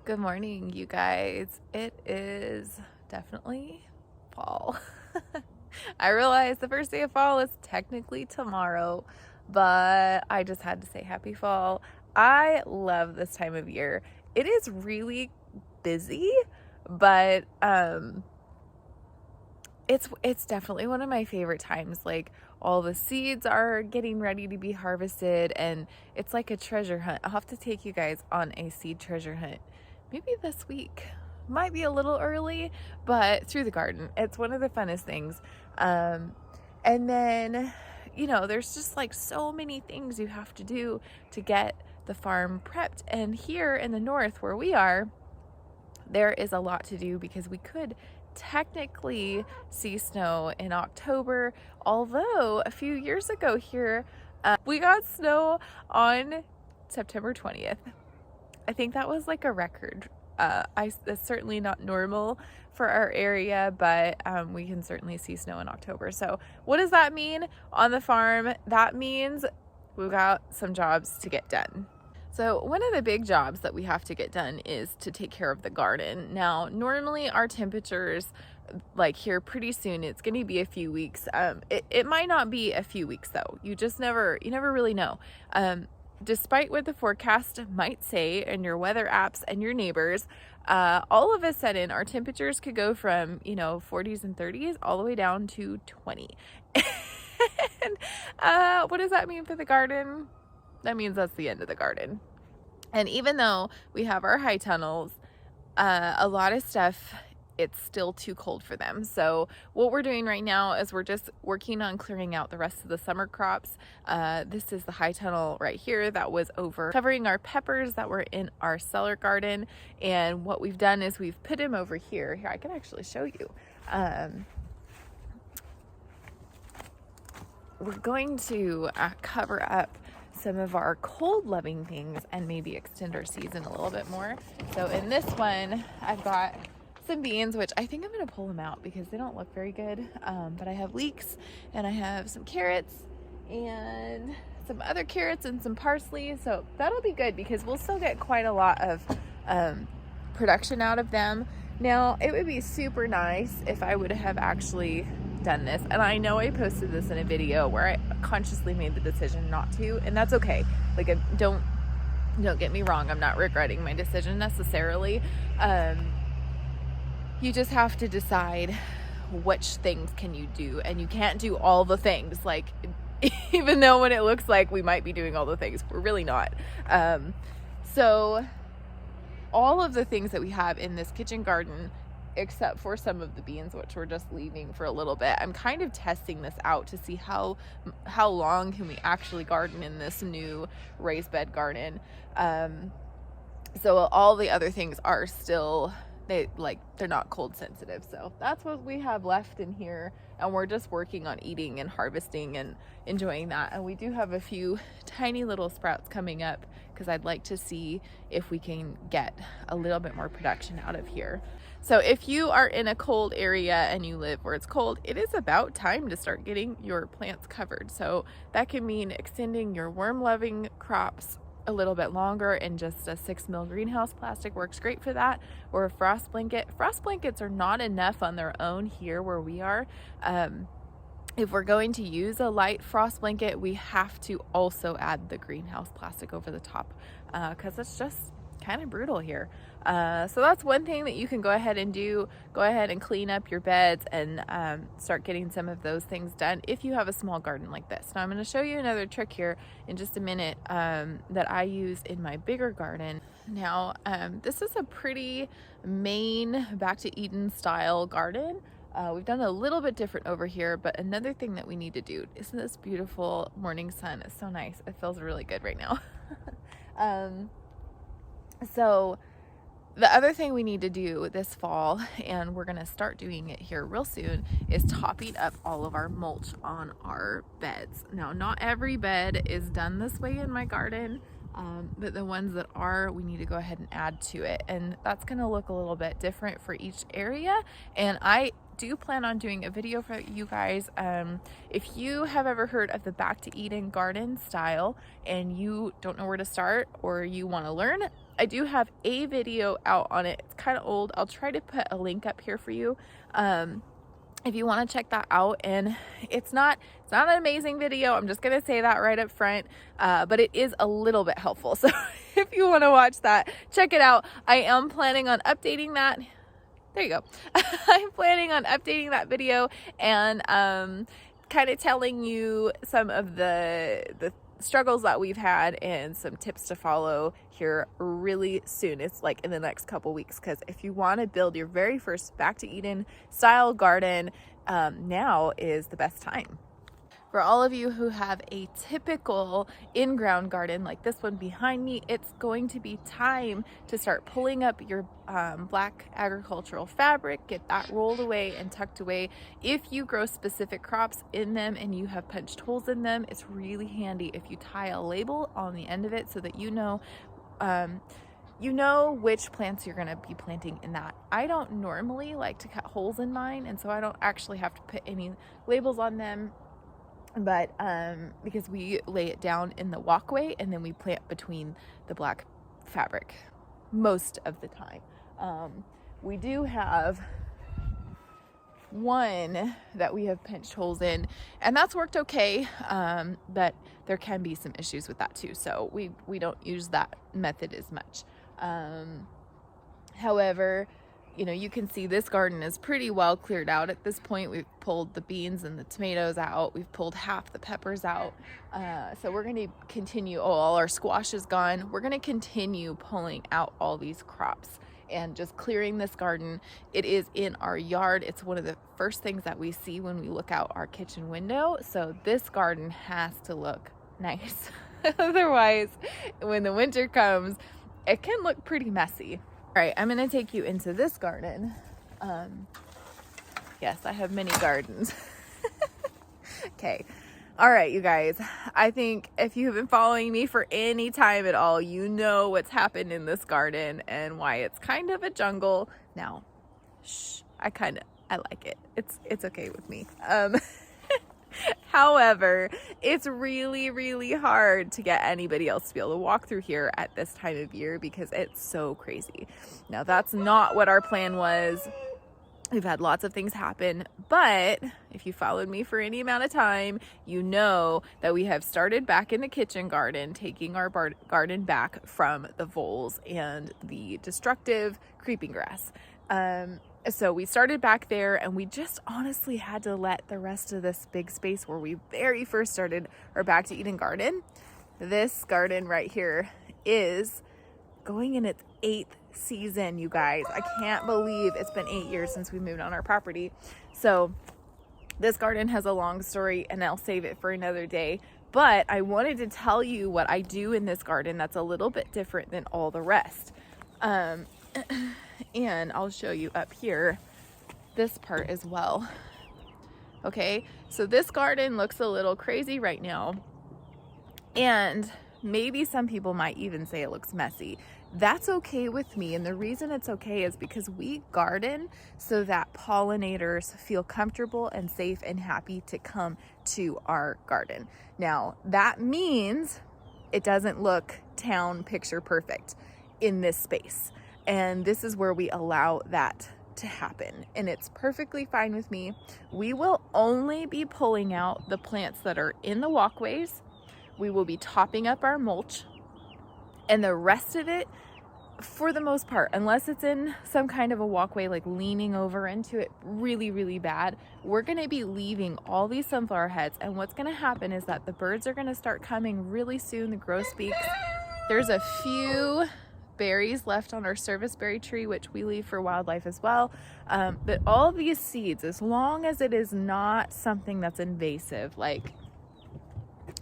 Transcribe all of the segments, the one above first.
Good morning, you guys. It is definitely fall. I realize the first day of fall is technically tomorrow, but I just had to say happy fall. I love this time of year. It is really busy, but it's definitely one of my favorite times. Like, all the seeds are getting ready to be harvested, and it's like a treasure hunt. I'll have to take you guys on a seed treasure hunt maybe this week. Might be a little early, but through the garden. It's one of the funnest things. And then, there's just like so many things you have to do to get the farm prepped. And here in the north where we are, there is a lot to do because we could technically see snow in October, although a few years ago here, we got snow on September 20th. I think that was like a record. It's certainly not normal for our area, but we can certainly see snow in October. So what does that mean on the farm? That means we've got some jobs to get done. So one of the big jobs that we have to get done is to take care of the garden. Now, normally our temperatures, like here pretty soon, it's going to be a few weeks. It might not be a few weeks though. You never really know. Despite what the forecast might say in your weather apps and your neighbors, all of a sudden our temperatures could go from, 40s and 30s all the way down to 20. And what does that mean for the garden? That means that's the end of the garden. And even though we have our high tunnels, a lot of stuff, it's still too cold for them. So what we're doing right now is we're just working on clearing out the rest of the summer crops. This is the high tunnel right here that was over covering our peppers that were in our cellar garden. And what we've done is we've put them over here. Here, I can actually show you. We're going to cover up some of our cold loving things and maybe extend our season a little bit more. So in this one, I've got some beans, which I think I'm going to pull them out because they don't look very good. But I have leeks, and I have some carrots and some other carrots and some parsley. So that'll be good because we'll still get quite a lot of production out of them. Now, it would be super nice if I would have actually done this, and I know I posted this in a video where I consciously made the decision not to, and that's okay. Like, don't get me wrong, I'm not regretting my decision necessarily. You just have to decide which things can you do, and you can't do all the things. Like, even though when it looks like we might be doing all the things, we're really not. So all of the things that we have in this kitchen garden, except for some of the beans, which we're just leaving for a little bit, I'm kind of testing this out to see how long can we actually garden in this new raised bed garden. So all the other things are still, they're not cold sensitive. So that's what we have left in here, and we're just working on eating and harvesting and enjoying that. And we do have a few tiny little sprouts coming up because I'd like to see if we can get a little bit more production out of here. So if you are in a cold area and you live where it's cold, it is about time to start getting your plants covered. So that can mean extending your worm-loving crops a little bit longer, and just a 6 mil greenhouse plastic works great for that, or a frost blanket. Frost blankets are not enough on their own here where we are. If we're going to use a light frost blanket, we have to also add the greenhouse plastic over the top because it's just kind of brutal here. So that's one thing that you can go ahead and do. Go ahead and clean up your beds and start getting some of those things done if you have a small garden like this. Now I'm going to show you another trick here in just a minute that I use in my bigger garden. Now this is a pretty Maine back to Eden style garden. We've done a little bit different over here, but another thing that we need to do, isn't this beautiful morning sun? It's so nice. It feels really good right now. So the other thing we need to do this fall, and we're going to start doing it here real soon, is topping up all of our mulch on our beds. Now, not every bed is done this way in my garden, but the ones that are, we need to go ahead and add to it. And that's going to look a little bit different for each area. And I do plan on doing a video for you guys. If you have ever heard of the Back to Eden garden style and you don't know where to start, or you want to learn, I do have a video out on it. It's kind of old. I'll try to put a link up here for you. If you want to check that out. And it's not an amazing video, I'm just gonna say that right up front, but it is a little bit helpful. So if you want to watch that, check it out. I am planning on updating that. There you go. I'm planning on updating that video and kind of telling you some of the struggles that we've had and some tips to follow here really soon. It's like in the next couple weeks, because if you want to build your very first back to Eden style garden, now is the best time. For all of you who have a typical in-ground garden like this one behind me, it's going to be time to start pulling up your black agricultural fabric, get that rolled away and tucked away. If you grow specific crops in them and you have punched holes in them, it's really handy if you tie a label on the end of it so that you know which plants you're going to be planting in that. I don't normally like to cut holes in mine, and so I don't actually have to put any labels on them. But because we lay it down in the walkway and then we plant between the black fabric most of the time. We do have one that we have pinched holes in, and that's worked okay, but there can be some issues with that too, so we don't use that method as much. However, you know, you can see this garden is pretty well cleared out at this point. We've pulled the beans and the tomatoes out. We've pulled half the peppers out. So we're going to continue. Oh, all our squash is gone. We're going to continue pulling out all these crops and just clearing this garden. It is in our yard. It's one of the first things that we see when we look out our kitchen window. So this garden has to look nice. Otherwise, when the winter comes, it can look pretty messy. All right, I'm gonna take you into this garden. Yes, I have many gardens. Okay, all right, you guys. I think if you have been following me for any time at all, you know what's happened in this garden and why it's kind of a jungle. Now, shh, I like it. It's okay with me. However, it's really, really hard to get anybody else to be able to walk through here at this time of year because it's so crazy. Now, that's not what our plan was. We've had lots of things happen, but if you followed me for any amount of time, you know that we have started back in the kitchen garden, taking our garden back from the voles and the destructive creeping grass. So we started back there, and we just honestly had to let the rest of this big space where we very first started our Back to Eden garden. This garden right here is going in its 8th season, you guys. I can't believe it's been 8 years since we moved on our property. So this garden has a long story, and I'll save it for another day. But I wanted to tell you what I do in this garden that's a little bit different than all the rest. And I'll show you up here this part as well. Okay, so this garden looks a little crazy right now, and maybe some people might even say it looks messy. That's okay with me, and the reason it's okay is because we garden so that pollinators feel comfortable and safe and happy to come to our garden. Now, that means it doesn't look town picture perfect in this space. And this is where we allow that to happen. And it's perfectly fine with me. We will only be pulling out the plants that are in the walkways. We will be topping up our mulch. And the rest of it, for the most part, unless it's in some kind of a walkway, like leaning over into it really, really bad, we're going to be leaving all these sunflower heads. And what's going to happen is that the birds are going to start coming really soon, the grosbeaks. There's a few berries left on our service berry tree, which we leave for wildlife as well. But all these seeds, as long as it is not something that's invasive, like,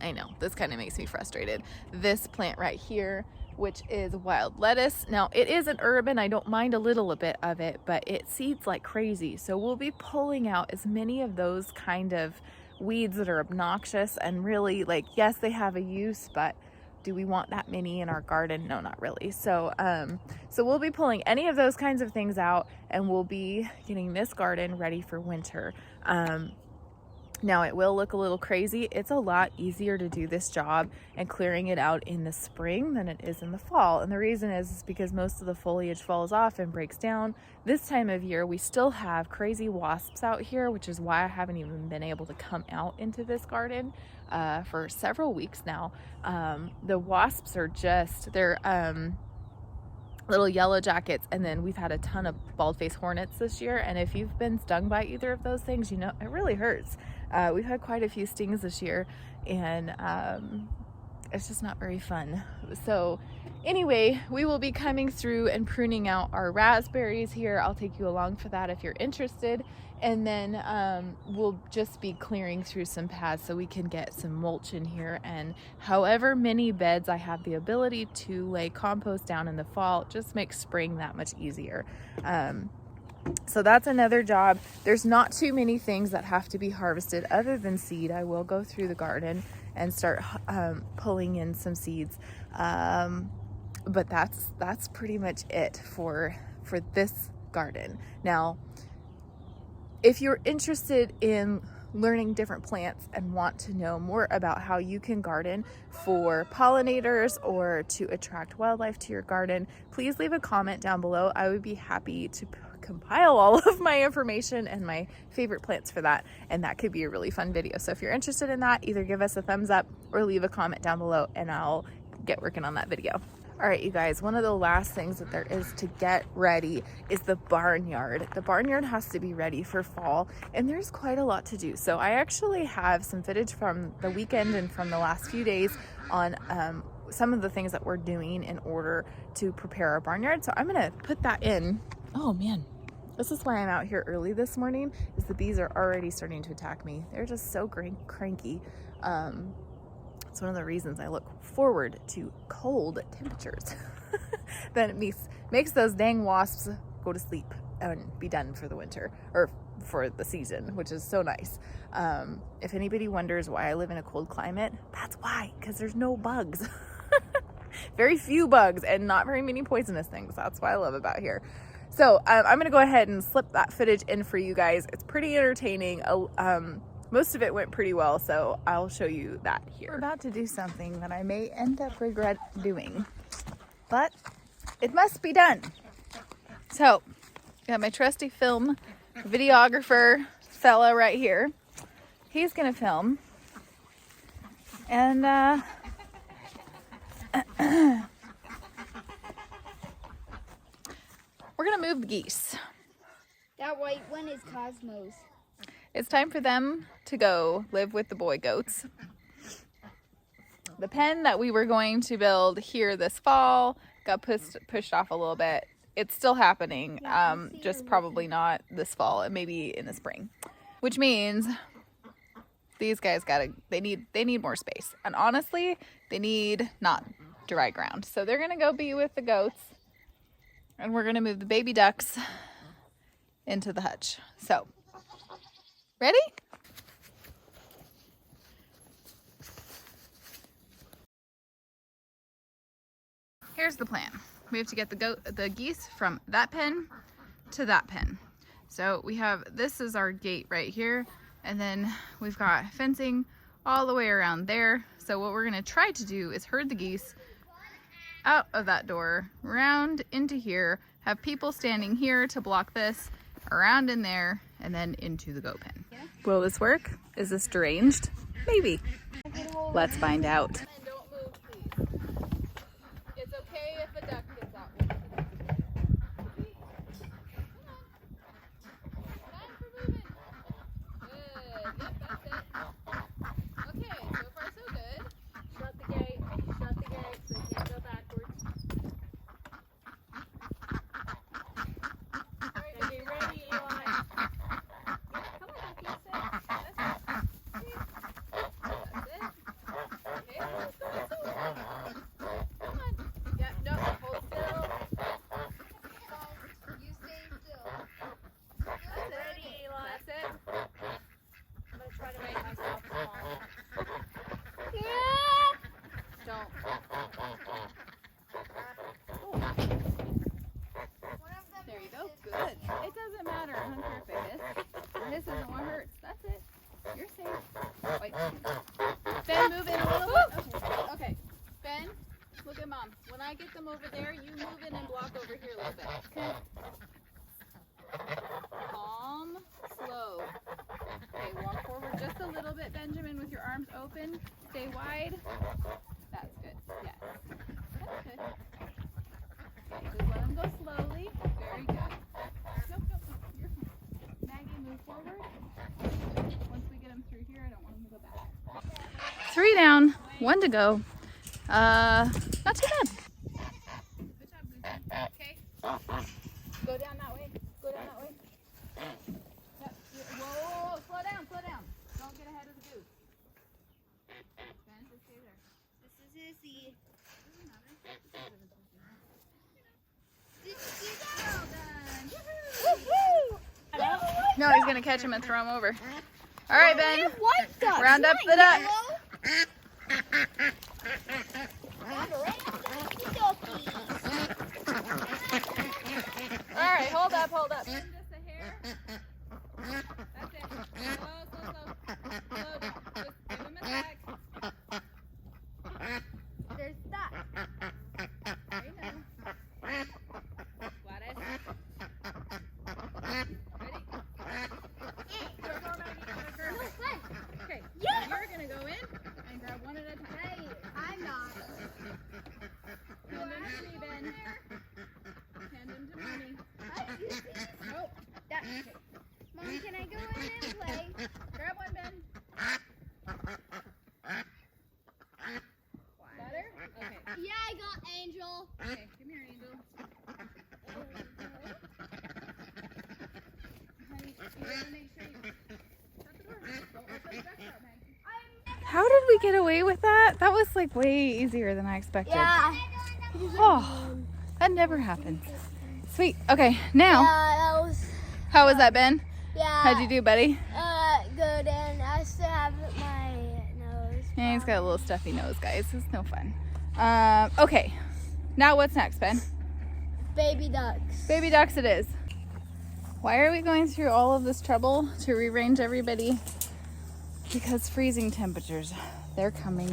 I know, this kind of makes me frustrated. This plant right here, which is wild lettuce. Now, it is an herb, and I don't mind a little bit of it, but it seeds like crazy. So we'll be pulling out as many of those kind of weeds that are obnoxious and really, like, yes, they have a use, but do we want that many in our garden? No, not really. So we'll be pulling any of those kinds of things out, and we'll be getting this garden ready for winter. Now it will look a little crazy. It's a lot easier to do this job and clearing it out in the spring than it is in the fall. And the reason is because most of the foliage falls off and breaks down. This time of year, we still have crazy wasps out here, which is why I haven't even been able to come out into this garden for several weeks now. The wasps are they're little yellow jackets, and then we've had a ton of bald-faced hornets this year, and if you've been stung by either of those things, you know it really hurts. We've had quite a few stings this year, and it's just not very fun. So anyway, we will be coming through and pruning out our raspberries here. I'll take you along for that if you're interested. And then we'll just be clearing through some paths so we can get some mulch in here. And however many beds I have the ability to lay compost down in the fall, just makes spring that much easier. So that's another job. There's not too many things that have to be harvested other than seed. I will go through the garden and start pulling in some seeds. But that's pretty much it for this garden. Now, if you're interested in learning different plants and want to know more about how you can garden for pollinators or to attract wildlife to your garden, please leave a comment down below. I would be happy to compile all of my information and my favorite plants for that, and that could be a really fun video. So if you're interested in that, either give us a thumbs up or leave a comment down below and I'll get working on that video. All right, you guys, one of the last things that there is to get ready is the barnyard. The barnyard has to be ready for fall, and there's quite a lot to do. So I actually have some footage from the weekend and from the last few days on some of the things that we're doing in order to prepare our barnyard. So I'm gonna put that in. Oh man, this is why I'm out here early this morning, is the bees are already starting to attack me. They're just so cranky. It's one of the reasons I look forward to cold temperatures. Then it makes those dang wasps go to sleep and be done for the winter, or for the season, which is so nice. If anybody wonders why I live in a cold climate, that's why, because there's no bugs. Very few bugs and not very many poisonous things. That's what I love about here. So I'm gonna go ahead and slip that footage in for you guys. It's pretty entertaining. Most of it went pretty well, so I'll show you that here. We're about to do something that I may end up regret doing, but it must be done. So, got my trusty film videographer fella right here. He's gonna film, and we're gonna move the geese. That white one is Cosmo's. It's time for them to go live with the boy goats. The pen that we were going to build here this fall got pushed off a little bit. It's still happening, just probably not this fall, and maybe in the spring. Which means these guys they need more space. And honestly, they need not dry ground. So they're gonna go be with the goats, and we're gonna move the baby ducks into the hutch. So, ready? Here's the plan. We have to get the geese from that pen to that pen. So this is our gate right here, and then we've got fencing all the way around there. So what we're gonna try to do is herd the geese out of that door, round into here, have people standing here to block this, around in there, and then into the goat pen. Will this work? Is this deranged? Maybe. Let's find out. And don't move, please. It's okay if a duck gets out. Time for moving. Good. Yep, that's it. Okay, so far so good. Shut the gate. Shut the gate so you can't go backwards. Okay, ready, Eli. There you go. Good. It doesn't matter. I don't care if it is. This isn't what hurts. That's it. You're safe. Wait. Ben, move in a little bit. Okay. Okay. Ben, look at Mom. When I get them over there, you move in and block over here a little bit. Okay. Calm, slow. Okay, walk forward just a little bit, Benjamin, with your arms open. Stay wide. That's good. Yes. That's good. Okay, just let them go slowly. Very good. Nope, nope, nope. You're fine. Maggie, move forward. Once we get them through here, I don't want them to go back. 3 down, 1 to go. Not too bad. Good job, Lucy. Okay. Go down that way. Go down that way. Yep. Whoa, whoa, whoa, slow down, slow down. Don't get ahead of the goose. Ben, just stay there. This is Izzy. Doesn't matter. Did you see Well done. that? Woohoo! No, he's gonna catch him and throw him over. All right, Ben. White ducks. Round up the ducks. All right, hold up, hold up. Just a hair. That's it. Slow, slow, slow. Slow down. Just give him a sec. They're stuck. There you go. Gladys. Ready? Go, go, Maggie. Go, go. Okay. Yeah. You're gonna go in and grab one at a time. Hey, I'm not. Hand him to me, Ben. Hand him to Mommy. Nope. That, Mom, can I go in and play? Grab one, Ben. Better? Okay. Yeah, I got Angel. Okay, come here, Angel. Honey, you gotta make sure you shut the door. Don't open the ducks out, Maggie. How did we get away with that? That was like way easier than I expected. Yeah. Oh, that never happens. Sweet. Okay, now, that was, how was that, Ben? yeah. How'd you do, buddy? Good, and I still have my nose. Yeah, he's got a little stuffy nose, guys. It's no fun. Okay, now what's next, Ben? Baby ducks. Baby ducks it is. Why are we going through all of this trouble to rearrange everybody? Because freezing temperatures, they're coming,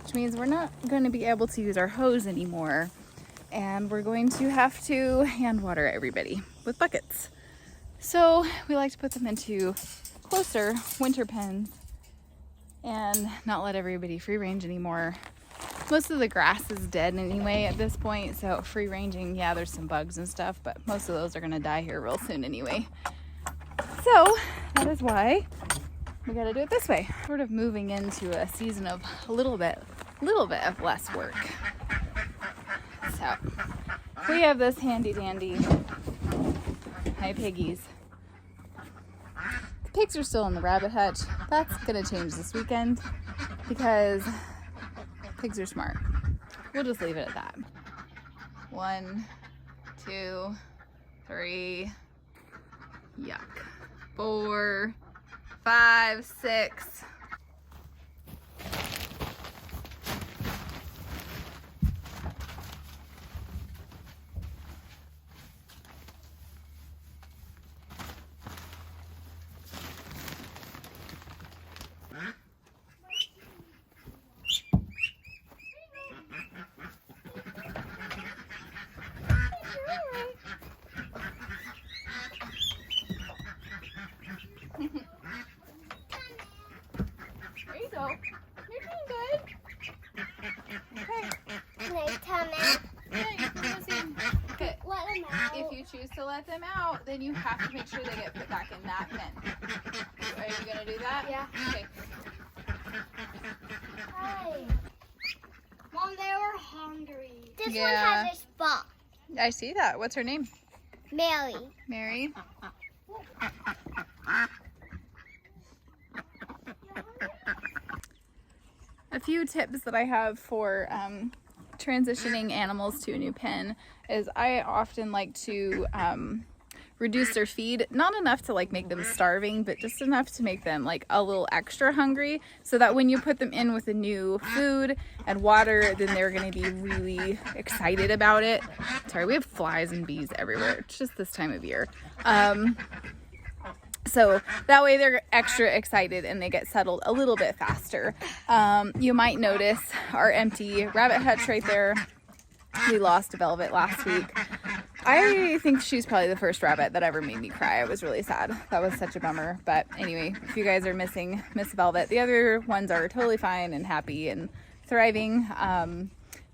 which means we're not going to be able to use our hose anymore. And we're going to have to hand water everybody with buckets. So we like to put them into closer winter pens and not let everybody free range anymore. Most of the grass is dead anyway at this point, so free ranging, yeah, there's some bugs and stuff, but most of those are gonna die here real soon anyway. So that is why we gotta do it this way. Sort of moving into a season of a little bit of less work. So we have this handy dandy. Hi piggies. The pigs are still in the rabbit hutch. That's gonna change this weekend because pigs are smart. We'll just leave it at that. 1, 2, 3, yuck. 4, 5, 6. There you go. You're doing good. Okay. Can I come out? Yeah, you can go see. Okay. Let them out. If you choose to let them out, then you have to make sure they get put back in that pen. Are you gonna do that? Yeah. Okay. Hey. Mom, they were hungry. This Yeah. one has a spot. I see that. What's her name? Mary. Mary. A few tips that I have for transitioning animals to a new pen is I often like to reduce their feed, not enough to like make them starving, but just enough to make them like a little extra hungry, so that when you put them in with a new food and water, then they're going to be really excited about it. Sorry, we have flies and bees everywhere. It's just this time of year. So that way they're extra excited and they get settled a little bit faster. You might notice our empty rabbit hutch right there. We lost Velvet last week. I think she's probably the first rabbit that ever made me cry. I was really sad. That was such a bummer. But anyway, if you guys are missing Miss Velvet, the other ones are totally fine and happy and thriving.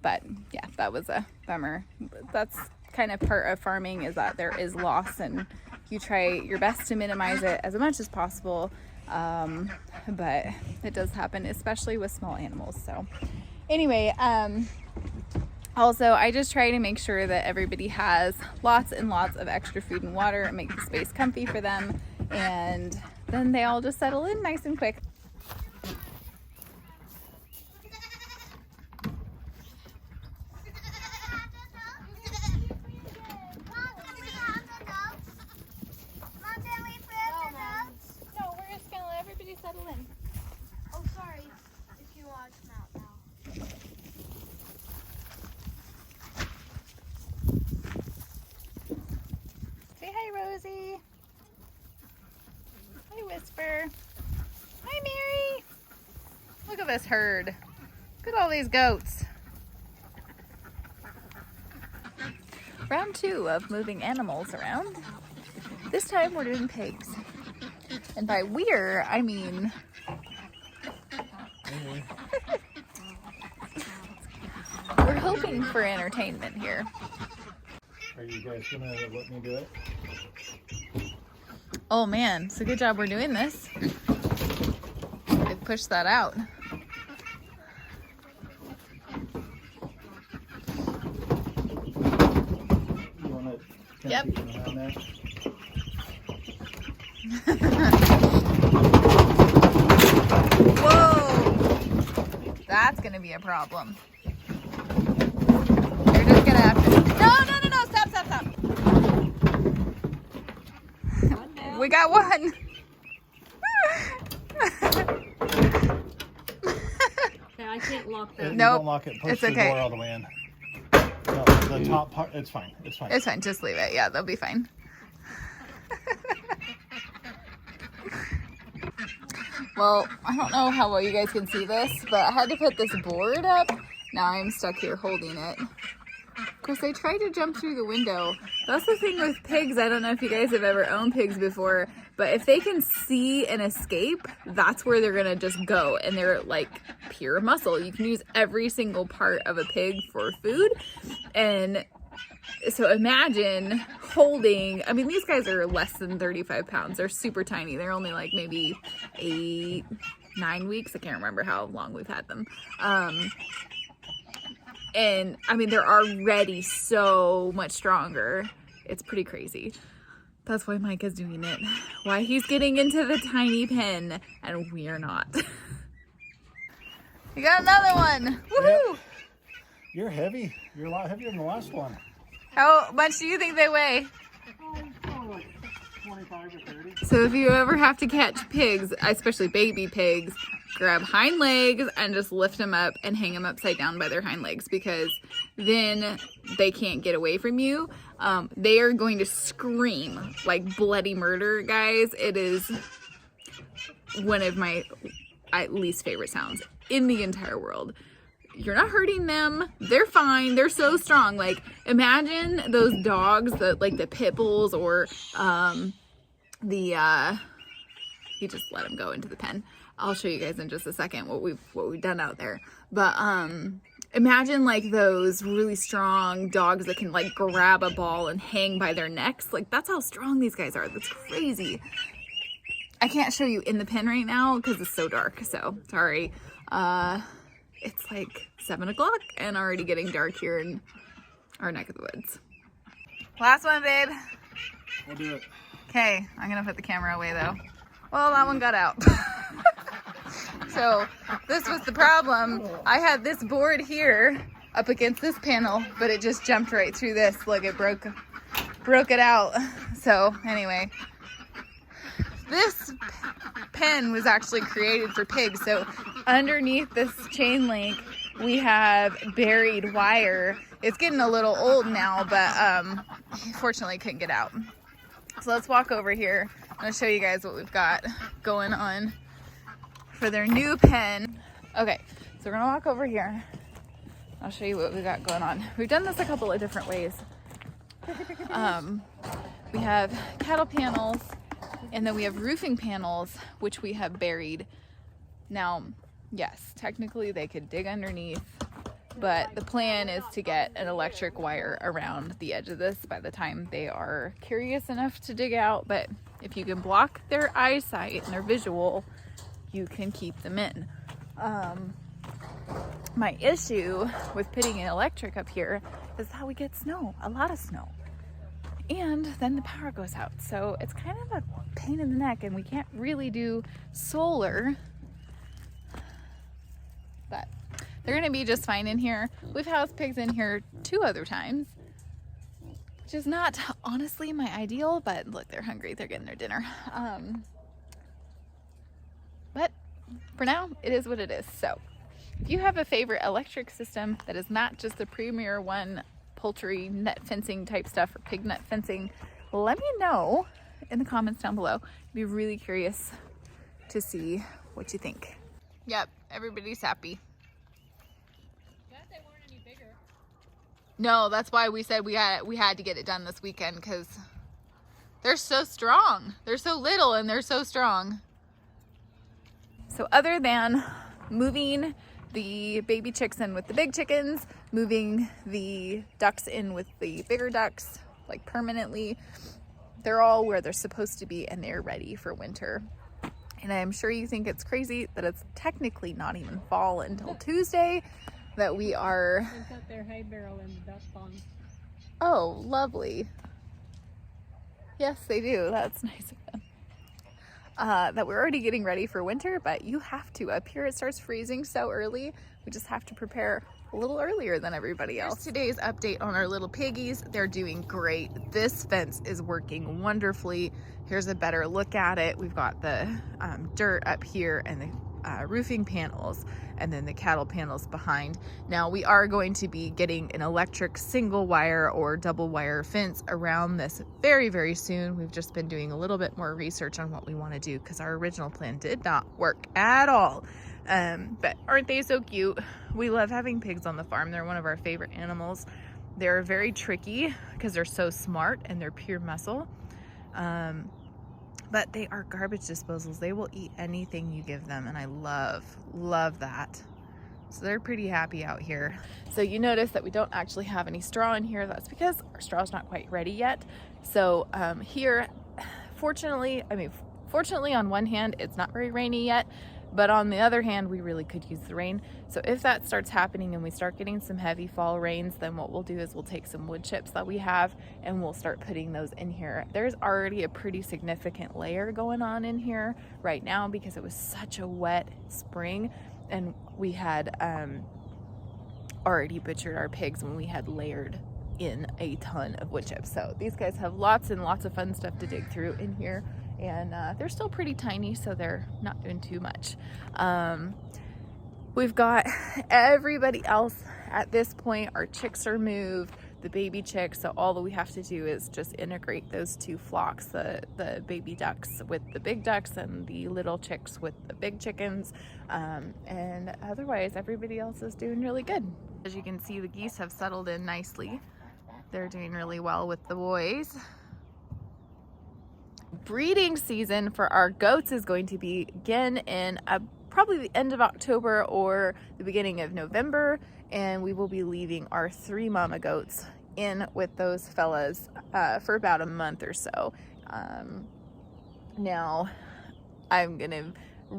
But yeah, that was a bummer. That's kind of part of farming, is that there is loss, and you try your best to minimize it as much as possible. But it does happen, especially with small animals. So anyway, also, I just try to make sure that everybody has lots and lots of extra food and water and make the space comfy for them, and then they all just settle in nice and quick. No, we're just gonna let everybody settle in. Oh, sorry. If you want to come out now. Say hi, Rosie. Hi, Whisper. Hi, Mary. Look at this herd. Look at all these goats. Round 2 of moving animals around. This time we're doing pigs. And by we're, I mean... we're hoping for entertainment here. Are you guys gonna let me do it? Oh man, it's a good job we're doing this. They pushed that out. You wanna Yep. keep them around there? Whoa! That's gonna be a problem. You're just gonna have to... No! Stop! We got one! Okay, I can't lock that. You Nope. Don't lock it. Push It's the okay. door all the way in. No, the top part. It's fine. It's fine. It's fine, just leave it. Yeah, they'll be fine. Well, I don't know how well you guys can see this, but I had to put this board up. Now I'm stuck here holding it. Of course, they tried to jump through the window. That's the thing with pigs. I don't know if you guys have ever owned pigs before, but if they can see an escape, that's where they're gonna just go. And they're like pure muscle. You can use every single part of a pig for food. And so imagine holding, I mean, these guys are less than 35 pounds. They're super tiny. They're only like maybe 8, 9 weeks. I can't remember how long we've had them. And I mean, they're already so much stronger. It's pretty crazy. That's why Mike is doing it. Why he's getting into the tiny pen and we're not. We got another one. Woohoo! Yep. You're heavy. You're a lot heavier than the last one. How much do you think they weigh? Oh, like 25 or 30. So if you ever have to catch pigs, especially baby pigs, grab hind legs and just lift them up and hang them upside down by their hind legs, because then they can't get away from you. They are going to scream like bloody murder, guys. It is one of my least favorite sounds in the entire world. You're not hurting them. They're fine. They're so strong. Like, imagine those dogs, like the pit bulls, or he just let him go into the pen. I'll show you guys in just a second what we've done out there. But imagine like those really strong dogs that can like grab a ball and hang by their necks. Like, that's how strong these guys are. That's crazy. I can't show you in the pen right now because it's so dark. So sorry. It's like 7 o'clock and already getting dark here in our neck of the woods. Last one, babe. We'll do it. Okay, I'm gonna put the camera away though. Well, that one got out. So this was the problem. I had this board here up against this panel, but it just jumped right through this. Look, it broke it out. So anyway, this pen was actually created for pigs. So underneath this chain link, we have buried wire. It's getting a little old now, but fortunately couldn't get out. So let's walk over here I'm gonna show you guys what we've got going on for their new pen. Okay, so we're gonna walk over here. I'll show you what we got going on. We've done this a couple of different ways. We have cattle panels, and then we have roofing panels, which we have buried. Now, yes, technically they could dig underneath, but the plan is to get an electric wire around the edge of this by the time they are curious enough to dig out. But if you can block their eyesight and their visual, you can keep them in. My issue with putting an electric up here is how we get snow, a lot of snow. And then the power goes out. So it's kind of a pain in the neck, and we can't really do solar. But they're gonna be just fine in here. We've housed pigs in here 2 other times, which is not honestly my ideal, but look, they're hungry, they're getting their dinner. But for now, it is what it is. So if you have a favorite electric system that is not just the Premier One poultry net fencing type stuff or pig net fencing, let me know in the comments down below. I'd be really curious to see what you think. Yep, everybody's happy. They weren't any bigger. No, that's why we said we had to get it done this weekend, because they're so strong. They're so little and they're so strong. So other than moving the baby chicks in with the big chickens, moving the ducks in with the bigger ducks, like permanently, they're all where they're supposed to be and they're ready for winter. And I'm sure you think it's crazy that it's technically not even fall until Tuesday, that we are... They've got their hay barrel in the duck pond. Oh, lovely. Yes, they do. That's nice of them. That we're already getting ready for winter, but you have to. Up here it starts freezing so early. We just have to prepare a little earlier than everybody else. Here's today's update on our little piggies. They're doing great. This fence is working wonderfully. Here's a better look at it. We've got the dirt up here and the roofing panels, and then the cattle panels behind. Now we are going to be getting an electric single wire or double wire fence around this very, very soon. We've just been doing a little bit more research on what we want to do, because our original plan did not work at all. But aren't they so cute? We love having pigs on the farm. They're one of our favorite animals. They're very tricky because they're so smart and they're pure muscle. But they are garbage disposals. They will eat anything you give them, and I love that. So they're pretty happy out here. So you notice that we don't actually have any straw in here. That's because our straw's not quite ready yet. So here, fortunately on one hand, it's not very rainy yet, but on the other hand, we really could use the rain. So if that starts happening and we start getting some heavy fall rains, then what we'll do is we'll take some wood chips that we have and we'll start putting those in here. There's already a pretty significant layer going on in here right now because it was such a wet spring, and we had already butchered our pigs when we had layered in a ton of wood chips. So these guys have lots and lots of fun stuff to dig through in here. And they're still pretty tiny, so they're not doing too much. We've got everybody else at this point. Our chicks are moved, the baby chicks, so all that we have to do is just integrate those 2 flocks, the baby ducks with the big ducks and the little chicks with the big chickens. And otherwise, everybody else is doing really good. As you can see, the geese have settled in nicely. They're doing really well with the boys. Breeding season for our goats is going to begin in probably the end of October or the beginning of November, and we will be leaving our 3 mama goats in with those fellas for about a month or so. Now I'm gonna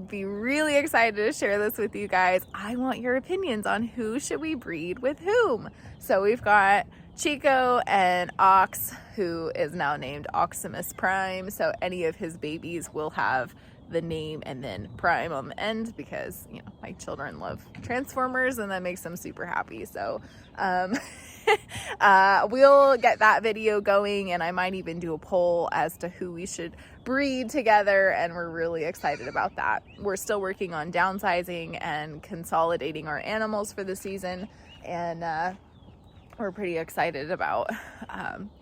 be really excited to share this with you guys. I want your opinions on who should we breed with whom. So we've got Chico and Ox, who is now named Oximus Prime, so any of his babies will have the name and then Prime on the end, because you know my children love Transformers and that makes them super happy. So we'll get that video going, and I might even do a poll as to who we should breed together, and we're really excited about that. We're still working on downsizing and consolidating our animals for the season, and we're pretty excited about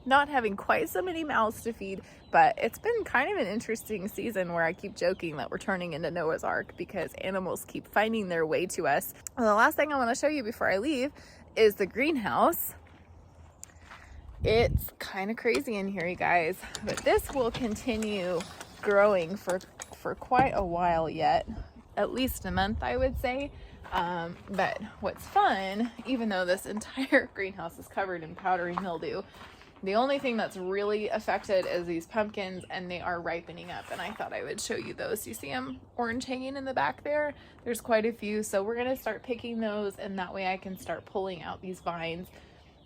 not having quite so many mouths to feed, but it's been kind of an interesting season where I keep joking that we're turning into Noah's Ark because animals keep finding their way to us. Well, the last thing I want to show you before I leave is the greenhouse. It's kind of crazy in here, you guys, but this will continue growing for quite a while yet, at least a month, I would say. But what's fun, even though this entire greenhouse is covered in powdery mildew, the only thing that's really affected is these pumpkins, and they are ripening up, and I thought I would show you those. You see them orange hanging in the back there? There's quite a few, so we're gonna start picking those, and that way I can start pulling out these vines.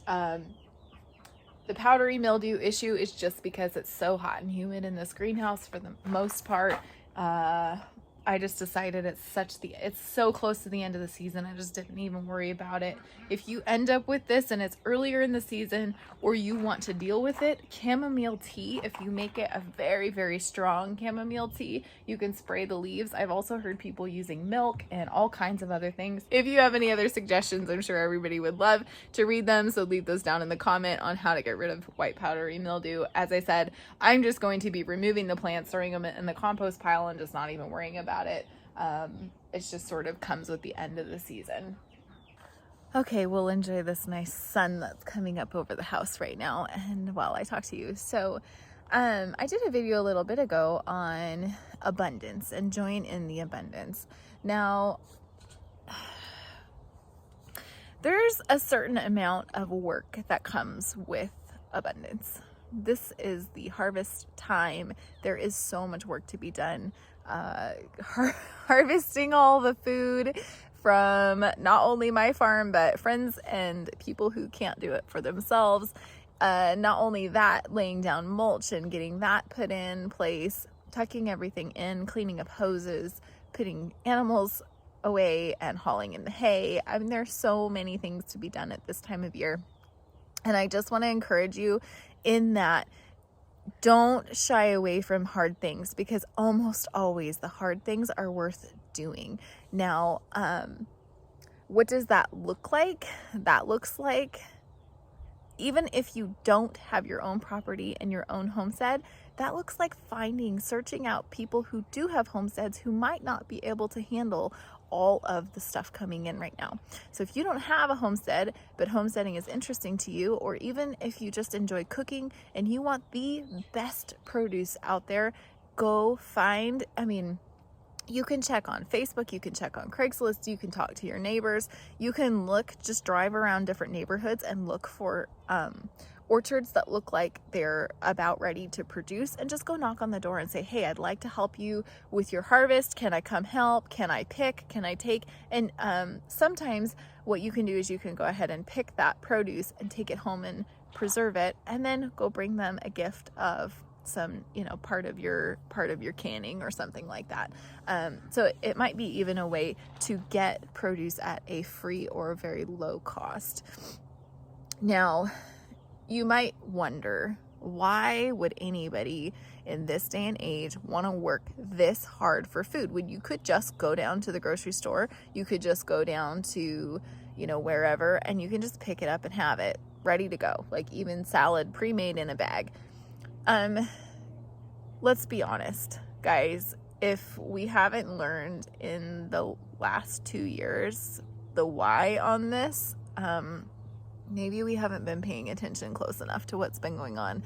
The powdery mildew issue is just because it's so hot and humid in this greenhouse for the most part. I just decided it's so close to the end of the season, I just didn't even worry about it. If you end up with this and it's earlier in the season, or you want to deal with it, chamomile tea, if you make it a very, very strong chamomile tea, you can spray the leaves. I've also heard people using milk and all kinds of other things. If you have any other suggestions, I'm sure everybody would love to read them, so leave those down in the comment on how to get rid of white powdery mildew. As I said, I'm just going to be removing the plants, throwing them in the compost pile, and just not even worrying about it. It's just sort of comes with the end of the season. Okay, we'll enjoy this nice sun that's coming up over the house right now, and while I talk to you. So I did a video a little bit ago on abundance and join in the abundance. Now, there's a certain amount of work that comes with abundance. This is the harvest time. There is so much work to be done. Harvesting all the food from not only my farm, but friends and people who can't do it for themselves. Not only that, laying down mulch and getting that put in place, tucking everything in, cleaning up hoses, putting animals away and hauling in the hay. I mean, there's so many things to be done at this time of year. And I just want to encourage you in that don't shy away from hard things, because almost always the hard things are worth doing. Now, what does that look like? That looks like, even if you don't have your own property and your own homestead, that looks like searching out people who do have homesteads who might not be able to handle all of the stuff coming in right now. So if you don't have a homestead, but homesteading is interesting to you, or even if you just enjoy cooking and you want the best produce out there, go find, you can check on Facebook, you can check on Craigslist, you can talk to your neighbors, you can just drive around different neighborhoods and look for orchards that look like they're about ready to produce, and just go knock on the door and say, hey, I'd like to help you with your harvest. Can I come help? Can I pick? Can I take? And sometimes what you can do is you can go ahead and pick that produce and take it home and preserve it, and then go bring them a gift of some, part of your canning or something like that. So it might be even a way to get produce at a free or a very low cost. Now, you might wonder, why would anybody in this day and age want to work this hard for food when you could just go down to the grocery store, you could just go down to, wherever, and you can just pick it up and have it ready to go, like even salad pre-made in a bag. Let's be honest, guys, if we haven't learned in the last 2 years the why on this, maybe we haven't been paying attention close enough to what's been going on.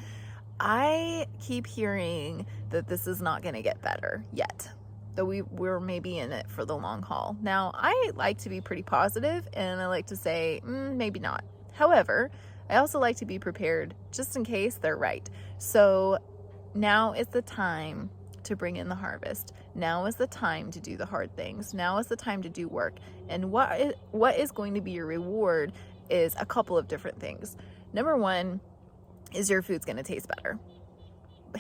I keep hearing that this is not going to get better yet, that we're maybe in it for the long haul. Now, I like to be pretty positive, and I like to say, maybe not. However, I also like to be prepared just in case they're right. So now is the time to bring in the harvest. Now is the time to do the hard things. Now is the time to do work. And what is going to be your reward is a couple of different things. Number one is your food's going to taste better.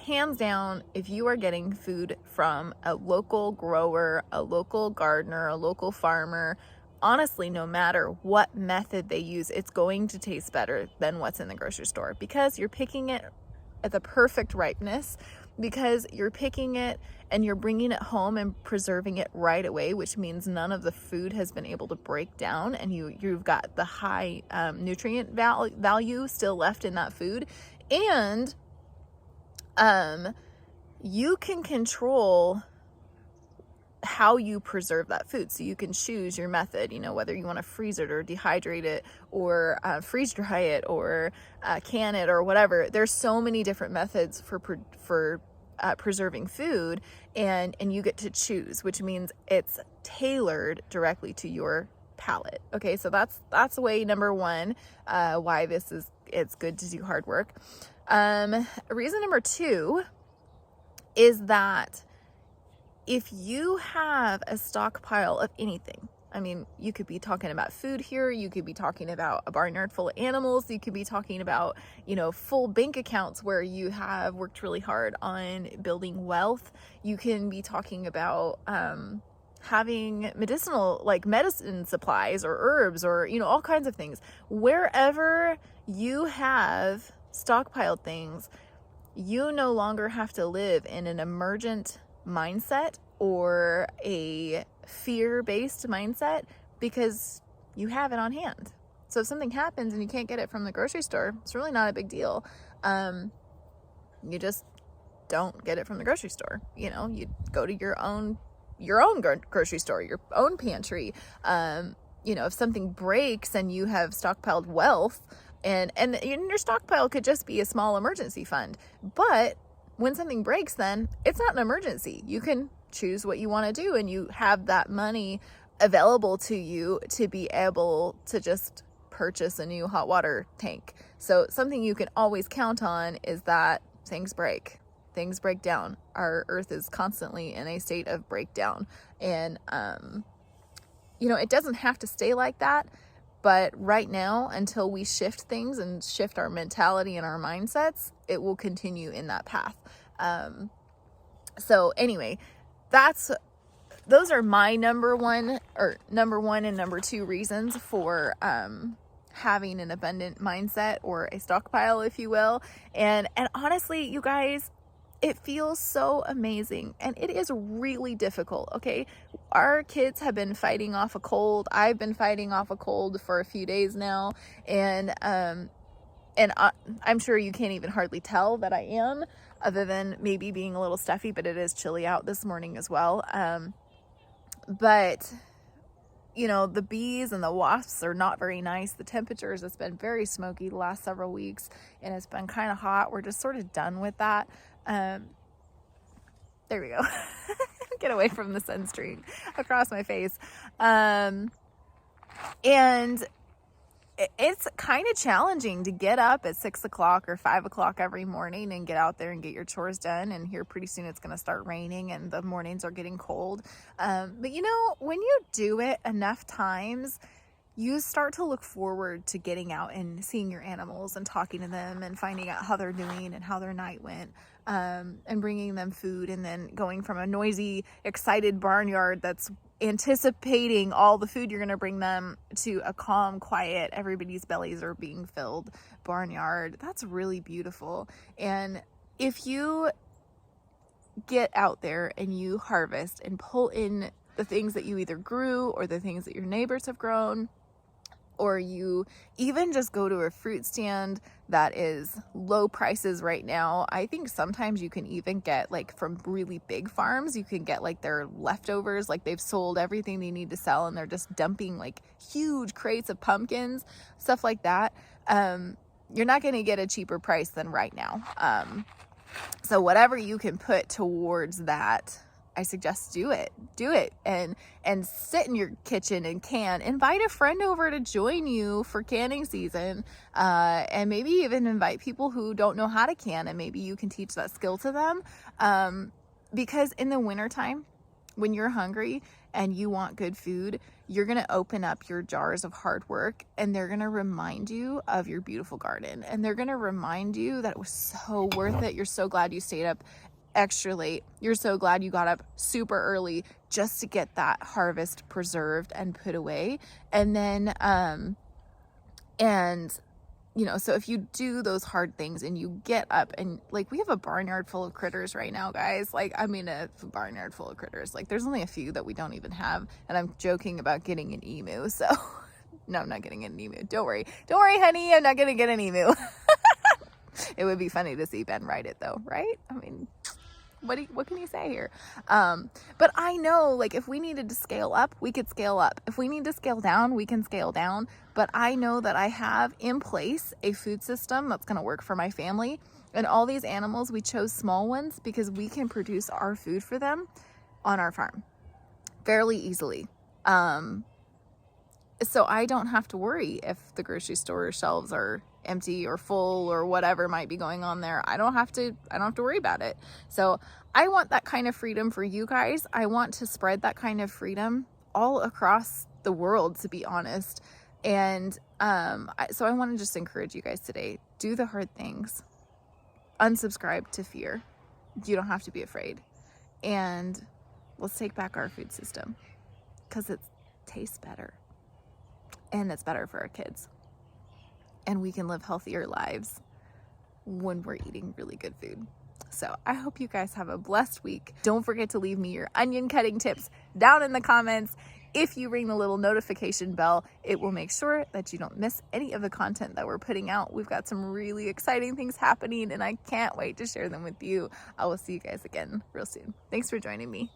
Hands down, if you are getting food from a local grower, a local gardener, a local farmer, honestly, no matter what method they use, it's going to taste better than what's in the grocery store, because you're picking it at the perfect ripeness. because you're picking it and you're bringing it home and preserving it right away, which means none of the food has been able to break down, and you've got the high nutrient value still left in that food. And you can control how you preserve that food. So you can choose your method, whether you want to freeze it or dehydrate it or freeze dry it or can it or whatever. There's so many different methods for preserving food, and you get to choose, which means it's tailored directly to your palate. Okay, so that's way number one, why it's good to do hard work. Reason number two is that if you have a stockpile of anything, I mean, you could be talking about food here, you could be talking about a barnyard full of animals, you could be talking about, full bank accounts where you have worked really hard on building wealth. You can be talking about having medicine supplies or herbs or, all kinds of things. Wherever you have stockpiled things, you no longer have to live in an emergent mindset or a fear-based mindset, because you have it on hand. So if something happens and you can't get it from the grocery store, it's really not a big deal. You just don't get it from the grocery store. You go to your own grocery store, your own pantry. If something breaks and you have stockpiled wealth, and your stockpile could just be a small emergency fund, but when something breaks, then it's not an emergency. You can choose what you want to do, and you have that money available to you to be able to just purchase a new hot water tank. So something you can always count on is that things break down. Our earth is constantly in a state of breakdown, and it doesn't have to stay like that. But right now, until we shift things and shift our mentality and our mindsets, it will continue in that path. So anyway, those are my number one and number two reasons for having an abundant mindset, or a stockpile, if you will. And honestly, you guys, it feels so amazing, and it is really difficult. Okay, our kids have been fighting off a cold. I've been fighting off a cold for a few days now, and I'm sure you can't even hardly tell that I am, other than maybe being a little stuffy. But it is chilly out this morning as well. But the bees and the wasps are not very nice. The temperatures, it's been very smoky the last several weeks, and it's been kind of hot. We're just sort of done with that. There we go. Get away from the sun stream across my face. And it's kind of challenging to get up at 6 o'clock or 5 o'clock every morning and get out there and get your chores done. And here pretty soon it's going to start raining and the mornings are getting cold. But when you do it enough times, you start to look forward to getting out and seeing your animals and talking to them and finding out how they're doing and how their night went, and bringing them food, and then going from a noisy, excited barnyard that's anticipating all the food you're going to bring them to a calm, quiet, everybody's bellies are being filled barnyard. That's really beautiful. And if you get out there and you harvest and pull in the things that you either grew or the things that your neighbors have grown, or you even just go to a fruit stand that is low prices right now. I think sometimes you can even get, from really big farms, you can get their leftovers, they've sold everything they need to sell and they're just dumping huge crates of pumpkins, stuff like that. You're not going to get a cheaper price than right now. So whatever you can put towards that, I suggest do it and sit in your kitchen and invite a friend over to join you for canning season, and maybe even invite people who don't know how to can, and maybe you can teach that skill to them, because in the wintertime, when you're hungry and you want good food, you're going to open up your jars of hard work, and they're going to remind you of your beautiful garden, and they're going to remind you that it was so worth it. You're so glad you stayed up extra late. You're so glad you got up super early just to get that harvest preserved and put away. And then, and you know, so if you do those hard things and you get up and like, we have a barnyard full of critters right now, guys. Like, I mean, a barnyard full of critters. Like, there's only a few that we don't even have. And I'm joking about getting an emu. So no, I'm not getting an emu. Don't worry. Don't worry, honey. I'm not going to get an emu. It would be funny to see Ben ride it though, right? I mean, what can you say here? But I know, like, if we needed to scale up, we could scale up. If we need to scale down, we can scale down. But I know that I have in place a food system that's going to work for my family. And all these animals, we chose small ones because we can produce our food for them on our farm fairly easily. So I don't have to worry if the grocery store shelves are empty or full or whatever might be going on there. I don't have to worry about it. So I want that kind of freedom for you guys. I want to spread that kind of freedom all across the world, to be honest. And so I want to just encourage you guys today, do the hard things, unsubscribe to fear. You don't have to be afraid. And let's take back our food system because it tastes better and it's better for our kids. And we can live healthier lives when we're eating really good food. So I hope you guys have a blessed week. Don't forget to leave me your onion cutting tips down in the comments. If you ring the little notification bell, it will make sure that you don't miss any of the content that we're putting out. We've got some really exciting things happening and I can't wait to share them with you. I will see you guys again real soon. Thanks for joining me.